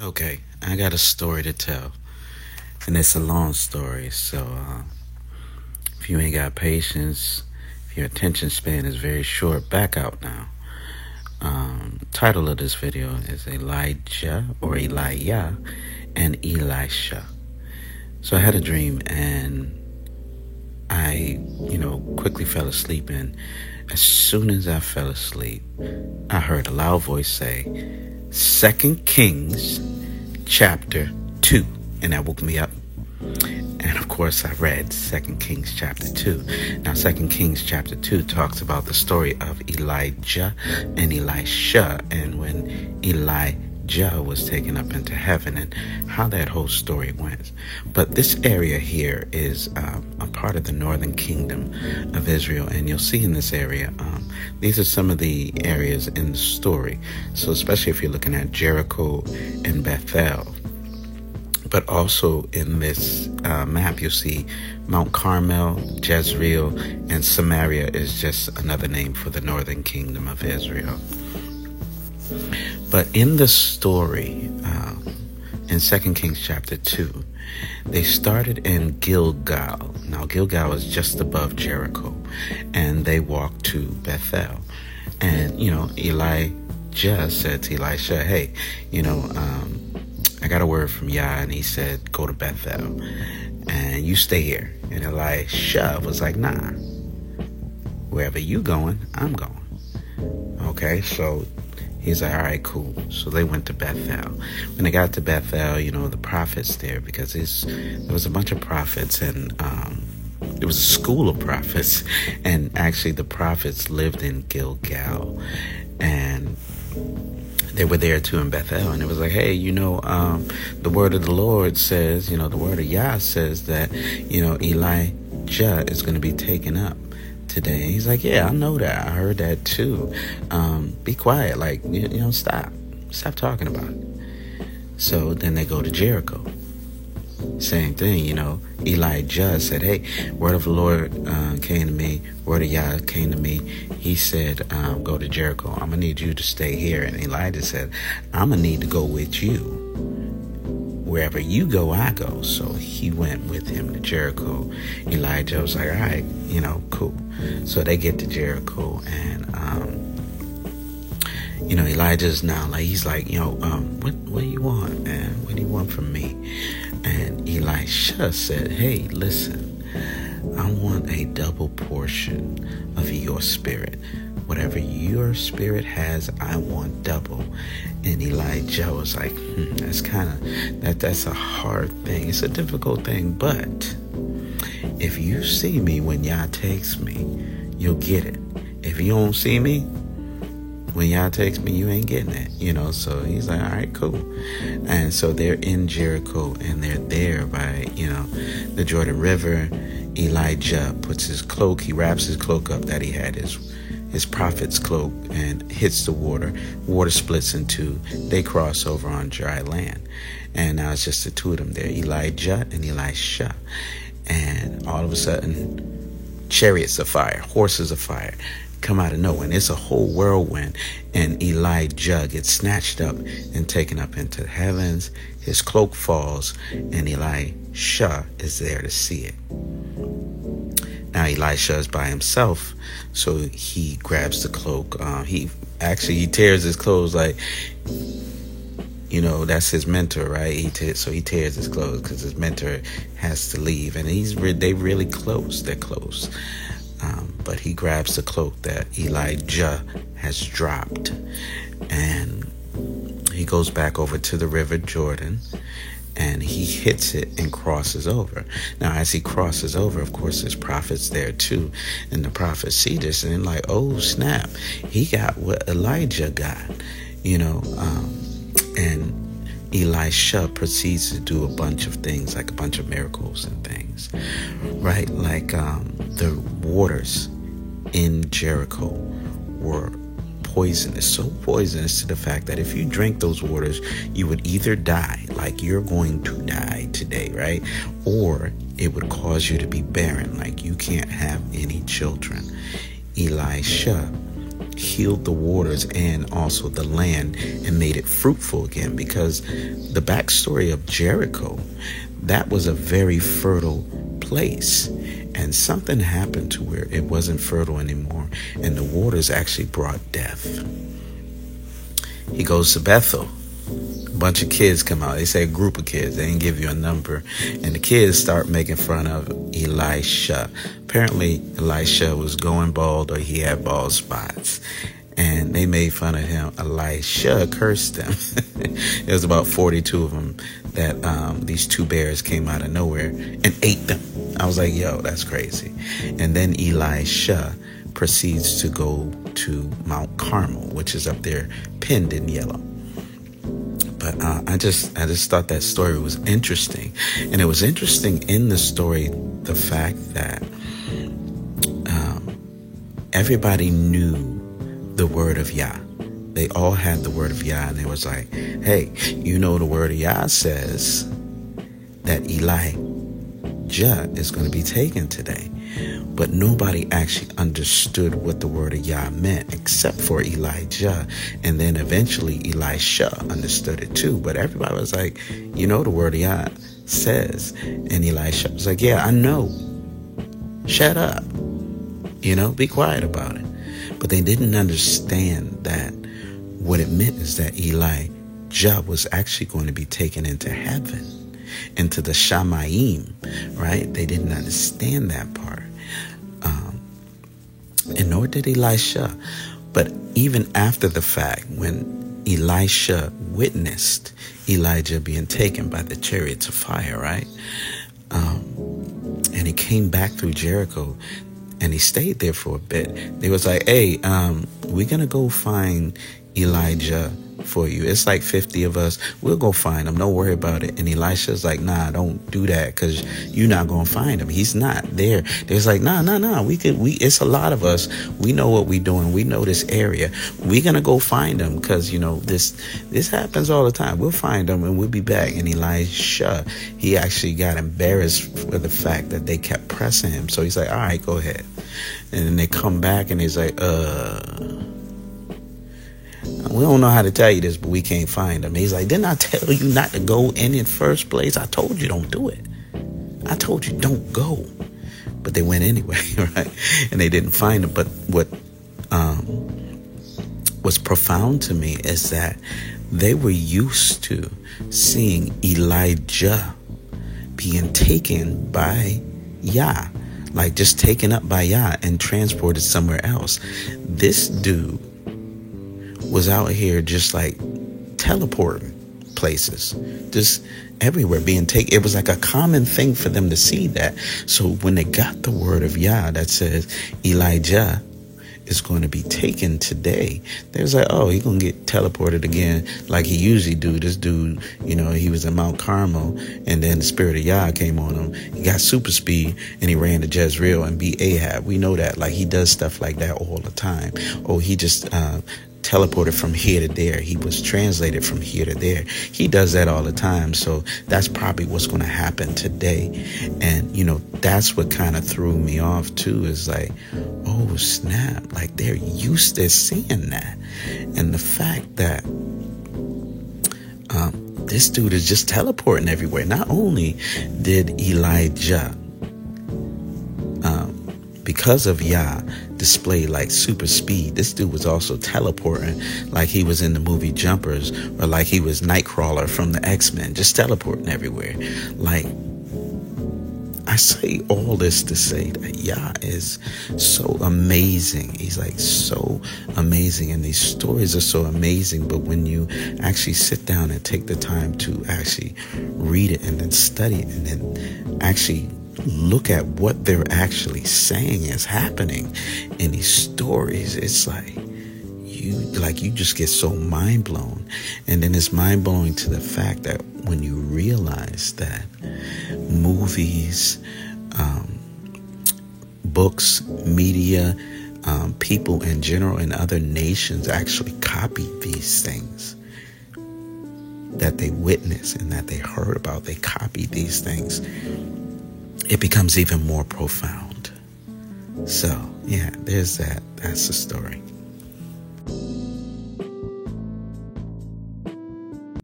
Okay, I got a story to tell, and it's a long story. So, if you ain't got patience, if your attention span is very short, back out now. Title of this video is Elijah or Elijah and Elisha. So I had a dream, and I, quickly fell asleep. And as soon as I fell asleep, I heard a loud voice say, Second Kings chapter 2. And that woke me up. And of course, I read 2 Kings chapter 2. Now, 2 Kings chapter 2 talks about the story of Elijah and Elisha, and when Elijah was taken up into heaven, and how that whole story went. But this area here is a part of the northern kingdom of Israel, and you'll see in this area, these are some of the areas in the story. So especially if you're looking at Jericho and Bethel. But also in this map, you'll see Mount Carmel, Jezreel, and Samaria is just another name for the northern kingdom of Israel. But in the story, in 2 Kings chapter 2, they started in Gilgal. Now, Gilgal is just above Jericho, and they walked to Bethel. And, Elijah said to Elisha, hey, I got a word from Yah, and he said, go to Bethel, and you stay here. And Elisha was like, nah, wherever you going, I'm going. Okay, so he's like, all right, cool. So they went to Bethel. When they got to Bethel, the prophets there, because there was a bunch of prophets, and there was a school of prophets, and actually the prophets lived in Gilgal, and they were there too in Bethel, and it was like, hey, the word of the Lord says, the word of Yah says that, Elijah is going to be taken up today. And he's like, yeah, I know that. I heard that too. Be quiet. Like, stop talking about it. So then they go to Jericho. Same thing, Elijah said, hey, word of the Lord came to me, word of Yah came to me. He said, go to Jericho. I'm going to need you to stay here. And Elijah said, I'm going to need to go with you. Wherever you go, I go. So he went with him to Jericho. Elijah was like, all right, cool. So they get to Jericho, and Elijah's now like, he's like, what do you want, man? What do you want from me? And Elisha said, hey, listen, I want a double portion of your spirit. Whatever your spirit has, I want double. And Elijah was like, that's a hard thing. It's a difficult thing, but if you see me when Yah takes me, you'll get it. If you don't see me when Yah takes me, you ain't getting it, So he's like, all right, cool. And so they're in Jericho, and they're there by, the Jordan River. Elijah puts his cloak, he wraps his cloak up that he had, his prophet's cloak, and hits the water. Water splits in two. They cross over on dry land. And now it's just the two of them there, Elijah and Elisha. And all of a sudden, chariots of fire, horses of fire come out of nowhere, and it's a whole whirlwind, and Elijah gets snatched up and taken up into the heavens. His cloak falls, and Elisha is there to see it. Now Elisha is by himself, so he grabs the cloak. He tears his clothes, like, that's his mentor, right? So he tears his clothes because his mentor has to leave, and they really close. They're close. But he grabs the cloak that Elijah has dropped, and he goes back over to the river Jordan, and he hits it and crosses over. Now, as he crosses over, of course, there's prophets there too, and the prophets see this, and they're like, oh, snap, he got what Elijah got, and Elisha proceeds to do a bunch of things, like a bunch of miracles and things, right? Like the waters in Jericho were poisonous, so poisonous to the fact that if you drink those waters, you would either die, like you're going to die today, right? Or it would cause you to be barren, like you can't have any children. Elisha healed the waters and also the land and made it fruitful again, because the backstory of Jericho, that was a very fertile place, and something happened to where it wasn't fertile anymore, and the waters actually brought death. He goes to Bethel. A bunch of kids come out. They say a group of kids. They didn't give you a number. And the kids start making fun of Elisha. Apparently, Elisha was going bald, or he had bald spots. And they made fun of him. Elisha cursed them. There was about 42 of them that these two bears came out of nowhere and ate them. I was like, yo, that's crazy. And then Elisha proceeds to go to Mount Carmel, which is up there pinned in yellow. But I just thought that story was interesting. And it was interesting in the story, the fact that everybody knew the word of Yah. They all had the word of Yah, and it was like, hey, you know, the word of Yah says that Elijah is going to be taken today. But nobody actually understood what the word of Yah meant except for Elijah. And then eventually Elisha understood it too. But everybody was like, you know, the word of Yah says. And Elisha was like, yeah, I know. Shut up. You know, be quiet about it. But they didn't understand that what it meant is that Elijah was actually going to be taken into heaven, into the Shamayim, right? They didn't understand that part. And nor did Elisha. But even after the fact, when Elisha witnessed Elijah being taken by the chariots of fire, right? And he came back through Jericho, and he stayed there for a bit. They was like, hey, we're going to go find Elijah for you. It's like 50 of us. We'll go find him. Don't worry about it. And Elisha's like, nah, don't do that, because you're not going to find him. He's not there. There's like, nah. It's a lot of us. We know what we're doing. We know this area. We're going to go find him, because, you know, this happens all the time. We'll find him and we'll be back. And Elisha, he actually got embarrassed for the fact that they kept pressing him. So he's like, all right, go ahead. And then they come back and he's like, we don't know how to tell you this, but we can't find him. He's like, didn't I tell you not to go in the first place? I told you don't do it. I told you don't go. But they went anyway, right? And they didn't find him. But what was profound to me is that they were used to seeing Elijah being taken by Yah, like just taken up by Yah and transported somewhere else. This dude was out here just like teleporting places, just everywhere, being taken. It was like a common thing for them to see that. So when they got the word of Yah that says Elijah is going to be taken today, they was like, oh, he's going to get teleported again like he usually do. This dude, you know, he was in Mount Carmel, and then the spirit of Yah came on him. He got super speed and he ran to Jezreel and beat Ahab. We know that. Like, he does stuff like that all the time. Oh, he just teleported from here to there. He was translated from here to there. He does that all the time. So that's probably what's going to happen today. And, you know, that's what kind of threw me off too, is like, oh, snap. Like, they're used to seeing that. And the fact that this dude is just teleporting everywhere. Not only did Elijah, because of Yah, display like super speed, this dude was also teleporting like he was in the movie Jumpers, or like he was Nightcrawler from the X-Men, just teleporting everywhere. Like, I say all this to say that Yah is so amazing. He's like so amazing, and these stories are so amazing. But when you actually sit down and take the time to actually read it and then study it and then actually look at what they're actually saying is happening in these stories, it's like you just get so mind blown. And then it's mind blowing to the fact that when you realize that movies, books, media, people in general in other nations actually copy these things that they witnessed and that they heard about. They copy these things. It becomes even more profound. So, yeah, there's that. That's the story.